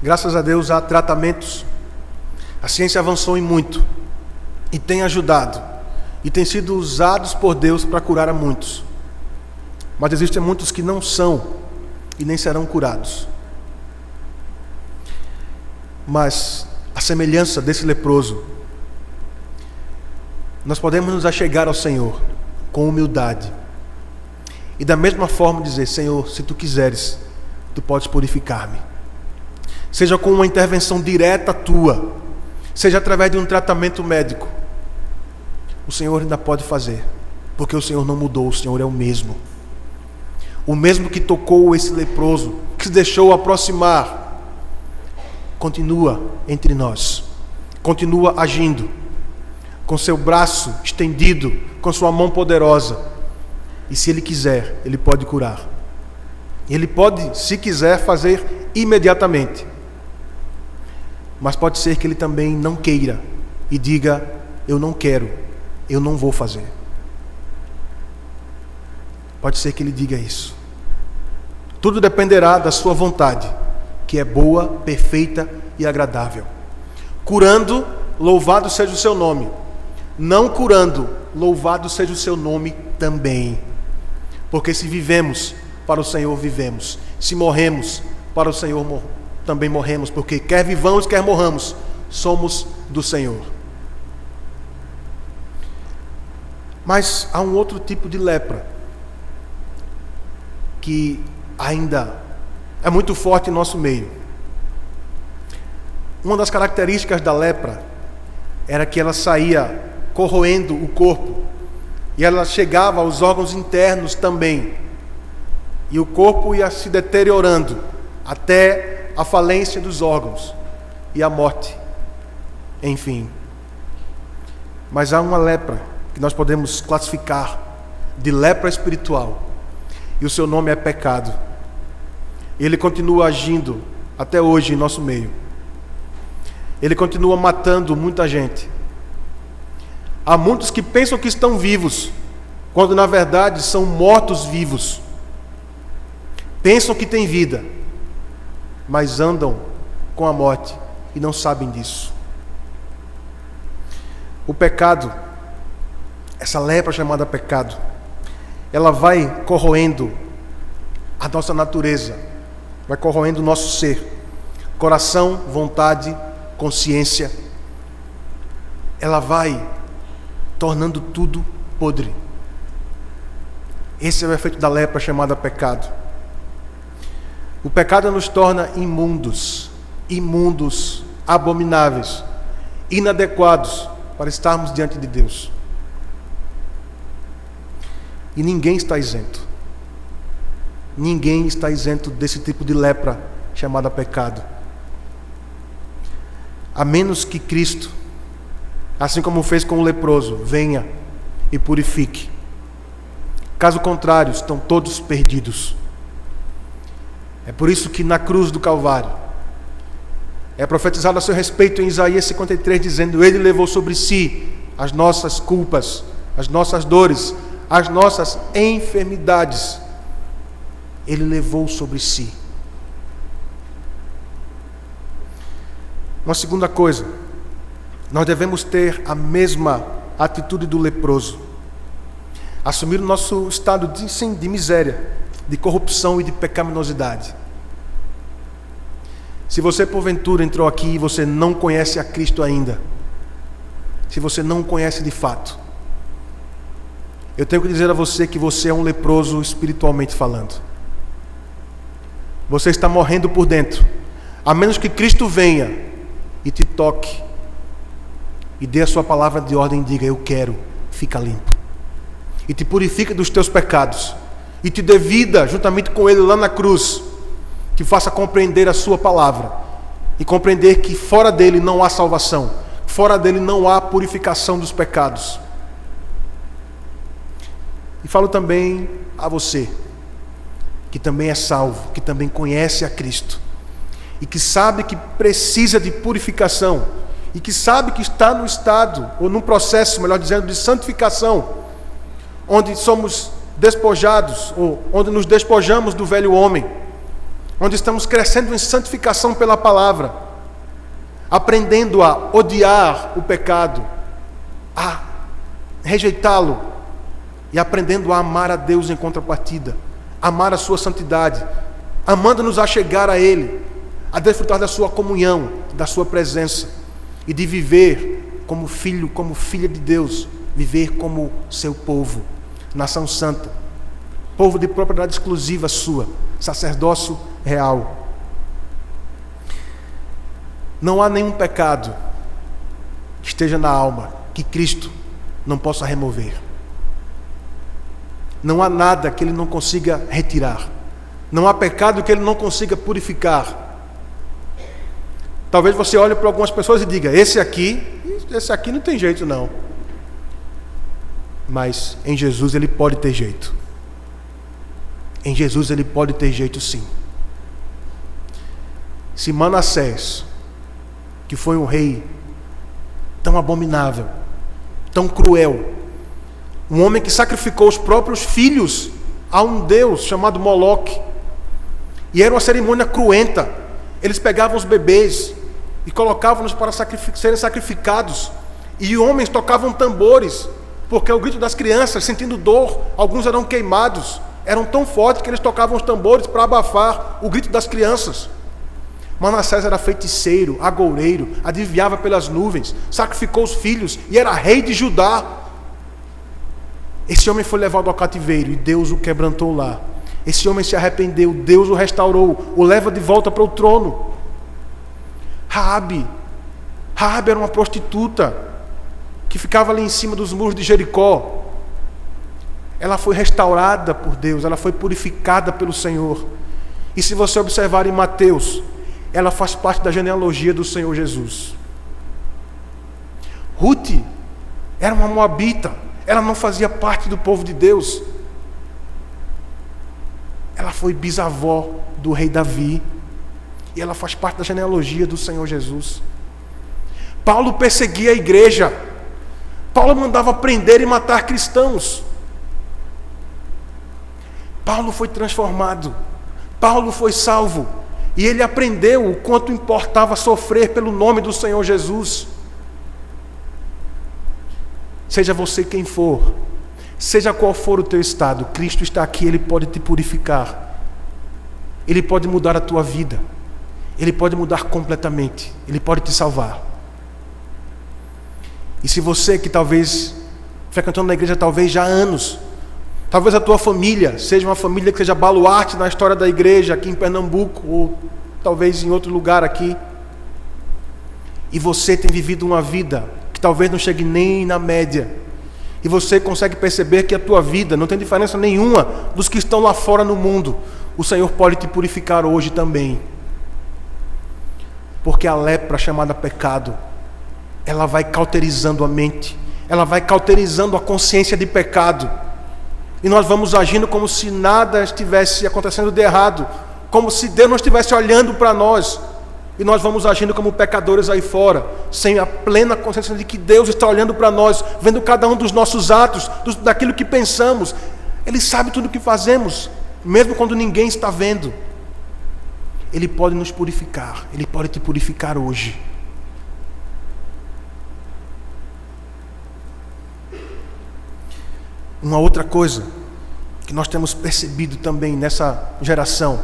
Graças a Deus há tratamentos. A ciência avançou em muito e tem ajudado e tem sido usados por Deus para curar a muitos. Mas existem muitos que não são e nem serão curados. Mas a semelhança desse leproso, nós podemos nos achegar ao Senhor com humildade e da mesma forma dizer: Senhor, se Tu quiseres, Tu podes purificar-me. Seja com uma intervenção direta tua, seja através de um tratamento médico, o Senhor ainda pode fazer, porque o Senhor não mudou, o Senhor é o mesmo. O mesmo que tocou esse leproso, que se deixou aproximar, continua entre nós, continua agindo, com seu braço estendido, com sua mão poderosa. E se Ele quiser, Ele pode curar. Ele pode, se quiser, fazer imediatamente. Mas pode ser que Ele também não queira e diga: eu não quero, eu não vou fazer. Pode ser que Ele diga isso. Tudo dependerá da sua vontade, que é boa, perfeita e agradável. Curando, louvado seja o seu nome. Não curando, louvado seja o seu nome também. Porque se vivemos, para o Senhor vivemos. Se morremos, para o Senhor também morremos. Porque quer vivamos, quer morramos, somos do Senhor. Mas há um outro tipo de lepra que ainda é muito forte em nosso meio. Uma das características da lepra era que ela saía corroendo o corpo e ela chegava aos órgãos internos também. E o corpo ia se deteriorando até a falência dos órgãos e a morte. Enfim. Mas há uma lepra que nós podemos classificar de lepra espiritual. E o seu nome é pecado. Ele continua agindo até hoje em nosso meio. Ele continua matando muita gente. Há muitos que pensam que estão vivos, quando na verdade são mortos vivos. Pensam que têm vida, mas andam com a morte e não sabem disso. O pecado, essa lepra chamada pecado, ela vai corroendo a nossa natureza, vai corroendo o nosso ser, coração, vontade, consciência. Ela vai tornando tudo podre. Esse é o efeito da lepra chamada pecado. O pecado nos torna imundos, abomináveis, inadequados para estarmos diante de Deus. E ninguém está isento. Ninguém está isento desse tipo de lepra chamada pecado. A menos que Cristo, assim como fez com o leproso, venha e purifique. Caso contrário, estão todos perdidos. É por isso que na cruz do Calvário é profetizado a seu respeito em Isaías 53, dizendo: Ele levou sobre si as nossas culpas, as nossas dores, as nossas enfermidades. Ele levou sobre si. Uma segunda coisa, nós devemos ter a mesma atitude do leproso. Assumir o nosso estado de miséria, de corrupção e de pecaminosidade. Se você porventura entrou aqui e você não conhece a Cristo ainda, se você não conhece de fato, eu tenho que dizer a você que você é um leproso espiritualmente falando. Você está morrendo por dentro, a menos que Cristo venha e te toque e dê a sua palavra de ordem e diga: eu quero, fica limpo, e te purifica dos teus pecados, e te dê vida juntamente com Ele lá na cruz, que faça compreender a sua palavra, e compreender que fora dele não há salvação, fora dele não há purificação dos pecados. E falo também a você, que também é salvo, que também conhece a Cristo, e que sabe que precisa de purificação, e que sabe que está no estado, ou num processo, melhor dizendo, de santificação, onde somos despojados, ou onde nos despojamos do velho homem, onde estamos crescendo em santificação pela palavra, aprendendo a odiar o pecado, a rejeitá-lo, e aprendendo a amar a Deus em contrapartida, amar a sua santidade, amando-nos a chegar a Ele, a desfrutar da sua comunhão, da sua presença, e de viver como filho, como filha de Deus, viver como seu povo, nação santa, povo de propriedade exclusiva sua, sacerdócio real. Não há nenhum pecado que esteja na alma que Cristo não possa remover. Não há nada que Ele não consiga retirar. Não há pecado que Ele não consiga purificar. Talvez você olhe para algumas pessoas e diga: esse aqui não tem jeito não. Mas em Jesus Ele pode ter jeito. Em Jesus Ele pode ter jeito sim. Se Manassés, que foi um rei tão abominável, tão cruel, um homem que sacrificou os próprios filhos a um deus chamado Moloque, e era uma cerimônia cruenta. Eles pegavam os bebês e colocavam-nos para serem sacrificados, e homens tocavam tambores, porque o grito das crianças, sentindo dor, alguns eram queimados, eram tão fortes que eles tocavam os tambores para abafar o grito das crianças. Manassés era feiticeiro, agoureiro, adivinhava pelas nuvens, sacrificou os filhos e era rei de Judá. Esse homem foi levado ao cativeiro e Deus o quebrantou lá. Esse homem se arrependeu, Deus o restaurou, o leva de volta para o trono. Raabe era uma prostituta que ficava ali em cima dos muros de Jericó. Ela foi restaurada por Deus, ela foi purificada pelo Senhor. E se você observar em Mateus, ela faz parte da genealogia do Senhor Jesus. Ruth era uma moabita, ela não fazia parte do povo de Deus. Ela foi bisavó do rei Davi, e ela faz parte da genealogia do Senhor Jesus. Paulo perseguia a igreja. Paulo mandava prender e matar cristãos. Paulo foi transformado. Paulo foi salvo. E ele aprendeu o quanto importava sofrer pelo nome do Senhor Jesus. Seja você quem for, seja qual for o teu estado, Cristo está aqui, Ele pode te purificar. Ele pode mudar a tua vida. Ele pode mudar completamente. Ele pode te salvar. E se você que talvez, frequentando na igreja talvez já há anos, talvez a tua família seja uma família que seja baluarte na história da igreja aqui em Pernambuco, ou talvez em outro lugar aqui, e você tem vivido uma vida que talvez não chegue nem na média, e você consegue perceber que a tua vida não tem diferença nenhuma dos que estão lá fora no mundo, o Senhor pode te purificar hoje também. Porque a lepra chamada pecado, ela vai cauterizando a mente, ela vai cauterizando a consciência de pecado, e nós vamos agindo como se nada estivesse acontecendo de errado, como se Deus não estivesse olhando para nós, e nós vamos agindo como pecadores aí fora, sem a plena consciência de que Deus está olhando para nós, vendo cada um dos nossos atos, daquilo que pensamos. Ele sabe tudo o que fazemos, mesmo quando ninguém está vendo. Ele pode nos purificar, Ele pode te purificar hoje. Uma outra coisa que nós temos percebido também nessa geração,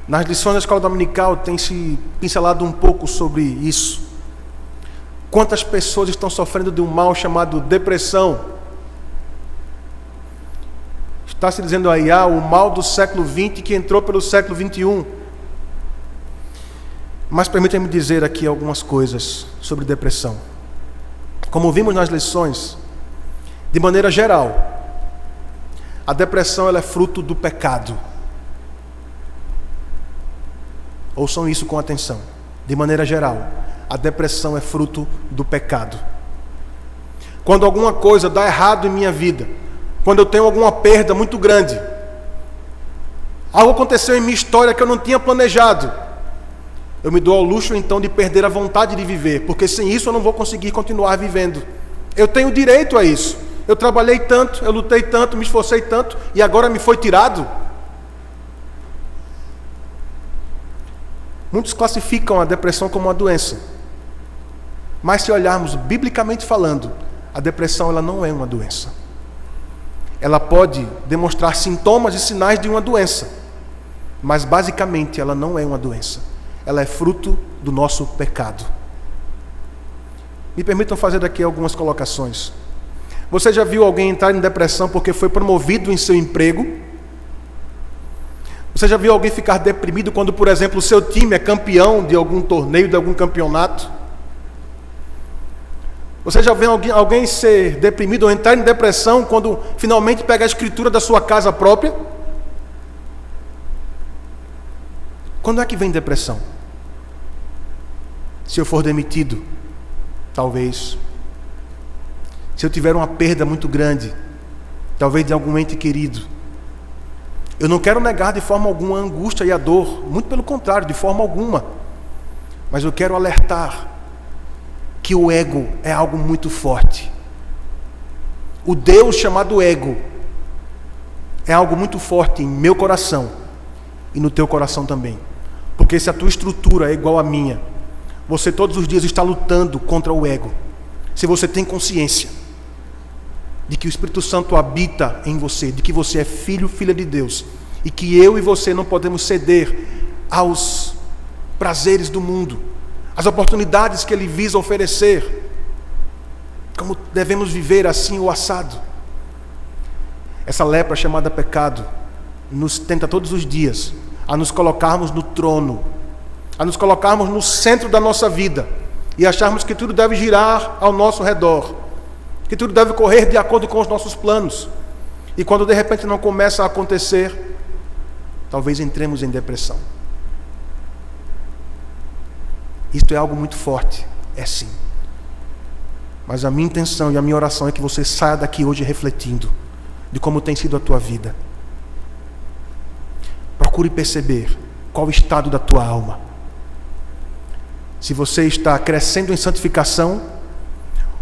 nas lições da escola dominical tem se pincelado um pouco sobre isso. Quantas pessoas estão sofrendo de um mal chamado depressão? Está se dizendo aí, o mal do século XX que entrou pelo século XXI. Mas permitam-me dizer aqui algumas coisas sobre depressão. Como vimos nas lições, de maneira geral, a depressão ela é fruto do pecado. Ouçam isso com atenção. De maneira geral, a depressão é fruto do pecado. Quando alguma coisa dá errado em minha vida, quando eu tenho alguma perda muito grande, algo aconteceu em minha história que eu não tinha planejado, eu me dou ao luxo então de perder a vontade de viver, porque sem isso eu não vou conseguir continuar vivendo. Eu tenho direito a isso. Eu trabalhei tanto, eu lutei tanto, me esforcei tanto, e agora me foi tirado. Muitos classificam a depressão como uma doença. Mas se olharmos biblicamente falando, a depressão ela não é uma doença. Ela pode demonstrar sintomas e sinais de uma doença, mas basicamente ela não é uma doença. Ela é fruto do nosso pecado. Me permitam fazer aqui algumas colocações. Você já viu alguém entrar em depressão porque foi promovido em seu emprego? Você já viu alguém ficar deprimido quando, por exemplo, o seu time é campeão de algum torneio, de algum campeonato? Você já viu alguém ser deprimido ou entrar em depressão quando finalmente pega a escritura da sua casa própria? Quando é que vem depressão? Se eu for demitido, talvez. Se eu tiver uma perda muito grande, talvez de algum ente querido. Eu não quero negar de forma alguma a angústia e a dor, muito pelo contrário, de forma alguma. Mas eu quero alertar que o ego é algo muito forte. O Deus chamado ego é algo muito forte em meu coração e no teu coração também. Porque se a tua estrutura é igual à minha, você todos os dias está lutando contra o ego. Se você tem consciência de que o Espírito Santo habita em você, de que você é filho, filha de Deus, e que eu e você não podemos ceder aos prazeres do mundo, às oportunidades que Ele visa oferecer, como devemos viver assim o assado. Essa lepra chamada pecado nos tenta todos os dias a nos colocarmos no trono, a nos colocarmos no centro da nossa vida e acharmos que tudo deve girar ao nosso redor, que tudo deve correr de acordo com os nossos planos. E quando de repente não começa a acontecer, talvez entremos em depressão. Isto é algo muito forte, é sim. Mas a minha intenção e a minha oração é que você saia daqui hoje refletindo de como tem sido a tua vida. Procure perceber qual o estado da tua alma. Se você está crescendo em santificação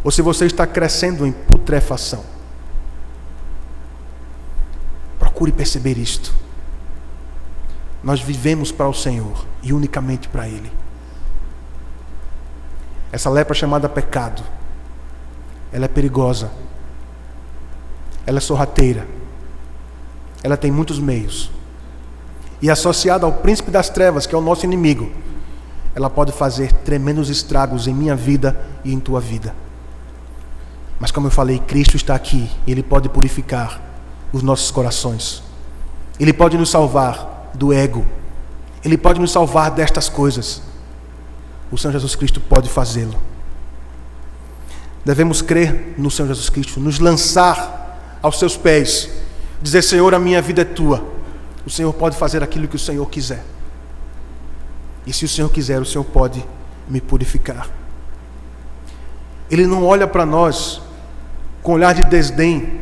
ou se você está crescendo em putrefação. Procure perceber isto. Nós vivemos para o Senhor e unicamente para Ele. Essa lepra chamada pecado, ela é perigosa, ela é sorrateira, ela tem muitos meios. E associada ao príncipe das trevas, que é o nosso inimigo, ela pode fazer tremendos estragos em minha vida e em tua vida. Mas como eu falei, Cristo está aqui e Ele pode purificar os nossos corações. Ele pode nos salvar do ego. Ele pode nos salvar destas coisas. O Senhor Jesus Cristo pode fazê-lo. Devemos crer no Senhor Jesus Cristo, nos lançar aos seus pés, dizer: Senhor, a minha vida é tua. O Senhor pode fazer aquilo que o Senhor quiser. E se o Senhor quiser, o Senhor pode me purificar. Ele não olha para nós com olhar de desdém,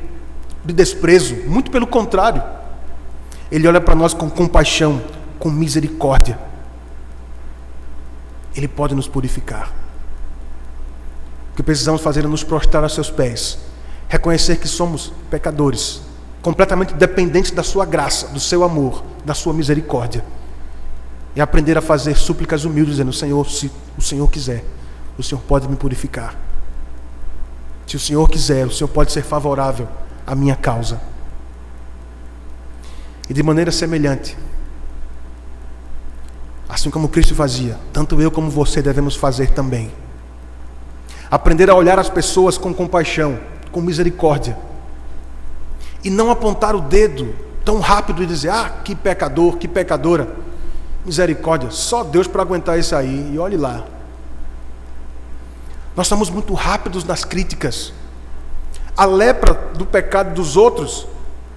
de desprezo, muito pelo contrário. Ele olha para nós com compaixão, com misericórdia. Ele pode nos purificar. O que precisamos fazer é nos prostrar aos seus pés, reconhecer que somos pecadores, completamente dependentes da sua graça, do seu amor, da sua misericórdia, e aprender a fazer súplicas humildes, dizendo: Senhor, se o Senhor quiser, o Senhor pode me purificar. Se o Senhor quiser, o Senhor pode ser favorável à minha causa. E de maneira semelhante, assim como Cristo fazia, tanto eu como você devemos fazer também. Aprender a olhar as pessoas com compaixão, com misericórdia, e não apontar o dedo tão rápido e dizer: ah, que pecador, que pecadora. Misericórdia, só Deus para aguentar isso aí, e olhe lá. Nós somos muito rápidos nas críticas. A lepra do pecado dos outros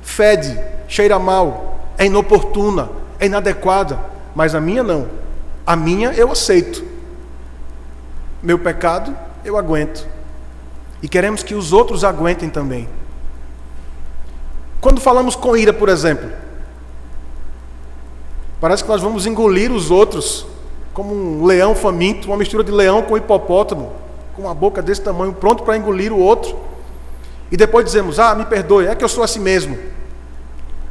fede, cheira mal, é inoportuna, é inadequada, mas a minha não. A minha eu aceito. Meu pecado eu aguento. E queremos que os outros aguentem também. Quando falamos com ira, por exemplo, parece que nós vamos engolir os outros como um leão faminto, uma mistura de leão com hipopótamo, com uma boca desse tamanho, pronto para engolir o outro. E depois dizemos: ah, me perdoe, é que eu sou assim mesmo.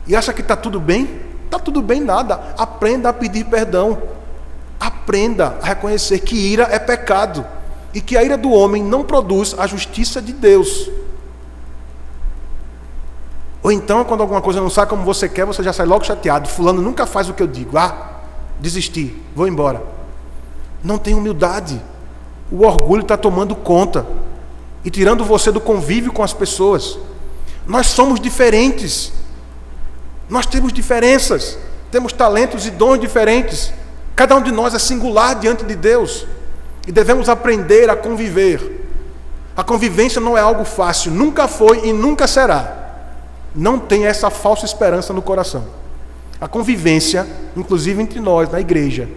E acha que está tudo bem? Está tudo bem nada. Aprenda a pedir perdão. Aprenda a reconhecer que ira é pecado. E que a ira do homem não produz a justiça de Deus. Ou então, quando alguma coisa não sai como você quer, você já sai logo chateado. Fulano nunca faz o que eu digo. Ah, desisti, vou embora. Não tem humildade. O orgulho está tomando conta e tirando você do convívio com as pessoas. Nós somos diferentes. Nós temos diferenças. Temos talentos e dons diferentes. Cada um de nós é singular diante de Deus. E devemos aprender a conviver. A convivência não é algo fácil. Nunca foi e nunca será. Não tenha essa falsa esperança no coração. A convivência, inclusive entre nós, na igreja,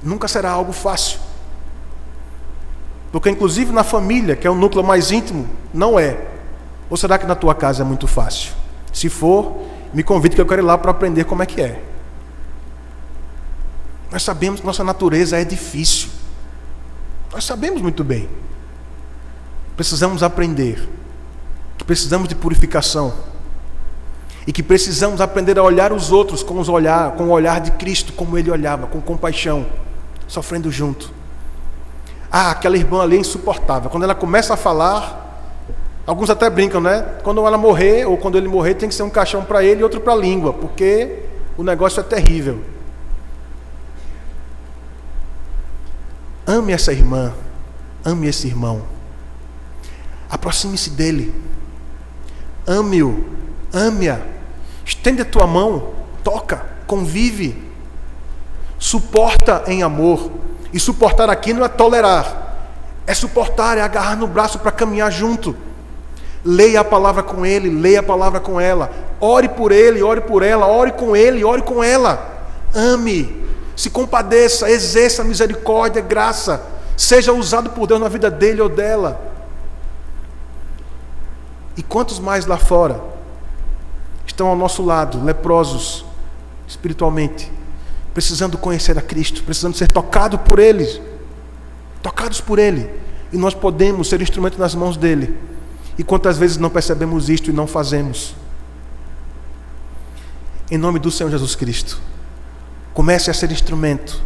nunca será algo fácil. Porque inclusive na família, que é o núcleo mais íntimo, não é. Ou será que na tua casa é muito fácil? Se for, me convide que eu quero ir lá para aprender como é que é. Nós sabemos que nossa natureza é difícil. Nós sabemos muito bem. Precisamos aprender. Que precisamos de purificação. E que precisamos aprender a olhar os outros com o olhar de Cristo, como Ele olhava, com compaixão, sofrendo junto. Ah, aquela irmã ali é insuportável. Quando ela começa a falar, alguns até brincam, né? Quando ela morrer, ou quando ele morrer, tem que ser um caixão para ele e outro para a língua, porque o negócio é terrível. Ame essa irmã, ame esse irmão. Aproxime-se dele. Ame-o ame-a, estende a tua mão, toca, convive, suporta em amor. E suportar aqui não é tolerar, é suportar, é agarrar no braço para caminhar junto. Leia a palavra com ele, leia a palavra com ela, ore por ele, ore por ela, ore com ele, ore com ela. Ame, se compadeça, exerça misericórdia, graça, seja usado por Deus na vida dele ou dela. E quantos mais lá fora estão ao nosso lado, leprosos espiritualmente, precisando conhecer a Cristo, precisando ser tocados por Ele, e nós podemos ser instrumento nas mãos dele. E quantas vezes não percebemos isto e não fazemos? Em nome do Senhor Jesus Cristo, comece a ser instrumento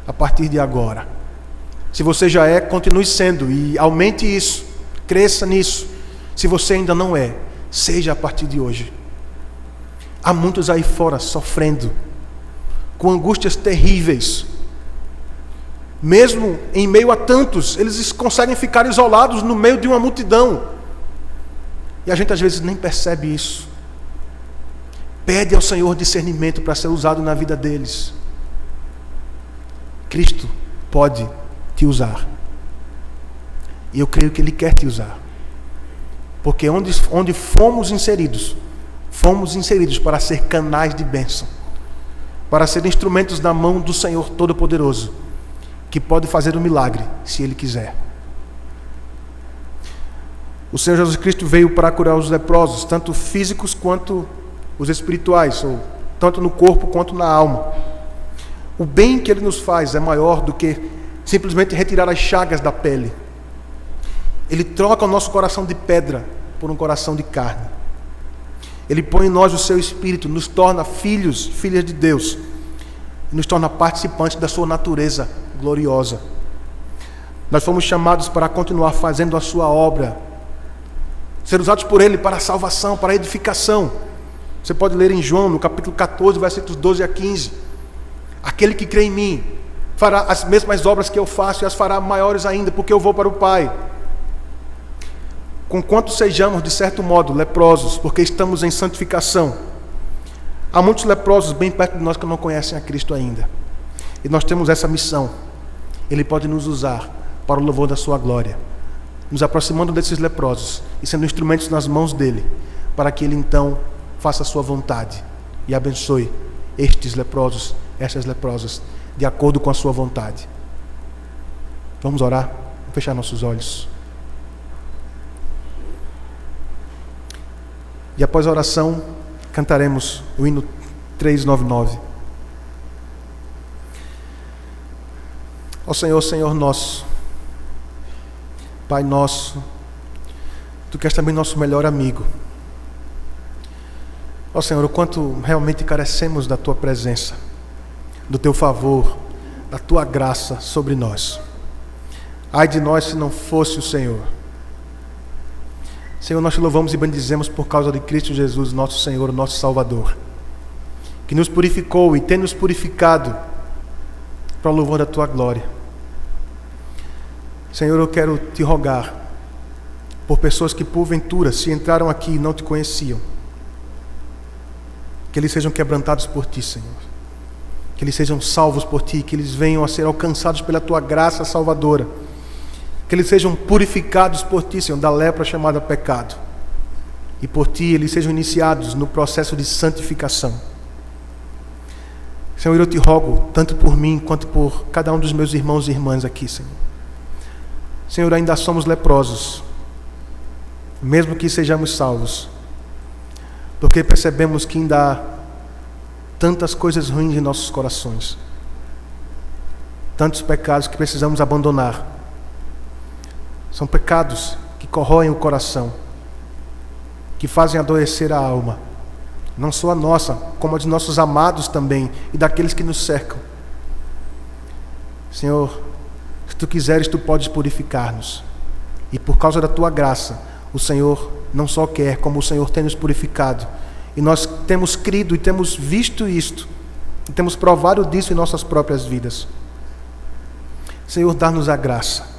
a partir de agora. Se você já é, continue sendo e aumente isso, cresça nisso. Se você ainda não é, seja a partir de hoje. Há muitos aí fora sofrendo, com angústias terríveis. Mesmo em meio a tantos, eles conseguem ficar isolados no meio de uma multidão. E a gente às vezes nem percebe isso. Pede ao Senhor discernimento para ser usado na vida deles. Cristo pode te usar. E eu creio que Ele quer te usar. Porque onde fomos inseridos para ser canais de bênção, para ser instrumentos na mão do Senhor Todo-Poderoso, que pode fazer um milagre, se Ele quiser. O Senhor Jesus Cristo veio para curar os leprosos, tanto físicos quanto os espirituais, ou tanto no corpo quanto na alma. O bem que Ele nos faz é maior do que simplesmente retirar as chagas da pele. Ele troca o nosso coração de pedra por um coração de carne. Ele põe em nós o seu Espírito, nos torna filhos, filhas de Deus, nos torna participantes da sua natureza gloriosa. Nós fomos chamados para continuar fazendo a sua obra, ser usados por Ele para a salvação, para a edificação. Você pode ler em João, no capítulo 14, versículos 12 a 15. Aquele que crê em mim fará as mesmas obras que eu faço e as fará maiores ainda, porque eu vou para o Pai. Conquanto sejamos, de certo modo, leprosos, porque estamos em santificação. Há muitos leprosos bem perto de nós que não conhecem a Cristo ainda. E nós temos essa missão. Ele pode nos usar para o louvor da sua glória, nos aproximando desses leprosos e sendo instrumentos nas mãos dele, para que ele então faça a sua vontade e abençoe estes leprosos, estas leprosas, de acordo com a sua vontade. Vamos orar? Vamos fechar nossos olhos. E após a oração, cantaremos o hino 399. Ó Senhor, Senhor nosso, Pai nosso, Tu que és também nosso melhor amigo. Ó Senhor, o quanto realmente carecemos da Tua presença, do Teu favor, da Tua graça sobre nós. Ai de nós se não fosse o Senhor. Senhor, nós te louvamos e bendizemos por causa de Cristo Jesus, nosso Senhor, nosso Salvador, que nos purificou e tem nos purificado para o louvor da Tua glória. Senhor, eu quero te rogar por pessoas que porventura se entraram aqui e não te conheciam, que eles sejam quebrantados por Ti, Senhor, que eles sejam salvos por Ti, que eles venham a ser alcançados pela Tua graça salvadora, que eles sejam purificados por Ti, Senhor, da lepra chamada pecado, e por Ti eles sejam iniciados no processo de santificação. Senhor, eu te rogo, tanto por mim quanto por cada um dos meus irmãos e irmãs aqui, Senhor. Senhor, ainda somos leprosos, mesmo que sejamos salvos, porque percebemos que ainda há tantas coisas ruins em nossos corações, tantos pecados que precisamos abandonar. São pecados que corroem o coração, que fazem adoecer a alma, não só a nossa, como a de nossos amados também, e daqueles que nos cercam. Senhor, se Tu quiseres, Tu podes purificar-nos, e por causa da Tua graça, o Senhor não só quer, como o Senhor tem nos purificado, e nós temos crido e temos visto isto, e temos provado disso em nossas próprias vidas. Senhor, dá-nos a graça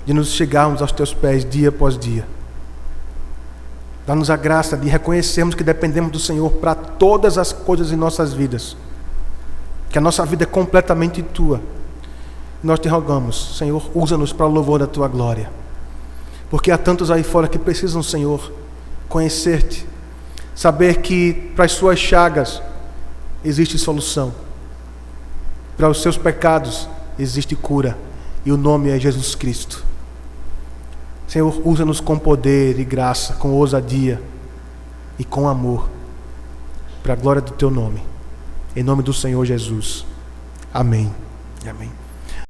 de nos chegarmos aos Teus pés dia após dia, Dá-nos a graça de reconhecermos que dependemos do Senhor para todas as coisas em nossas vidas. Que a nossa vida é completamente Tua. Nós te rogamos, Senhor, usa-nos para o louvor da Tua glória. Porque há tantos aí fora que precisam, Senhor, conhecer-te. Saber que para as suas chagas existe solução. Para os seus pecados existe cura. E o nome é Jesus Cristo. Senhor, usa-nos com poder e graça, com ousadia e com amor. Para a glória do Teu nome. Em nome do Senhor Jesus. Amém. Amém.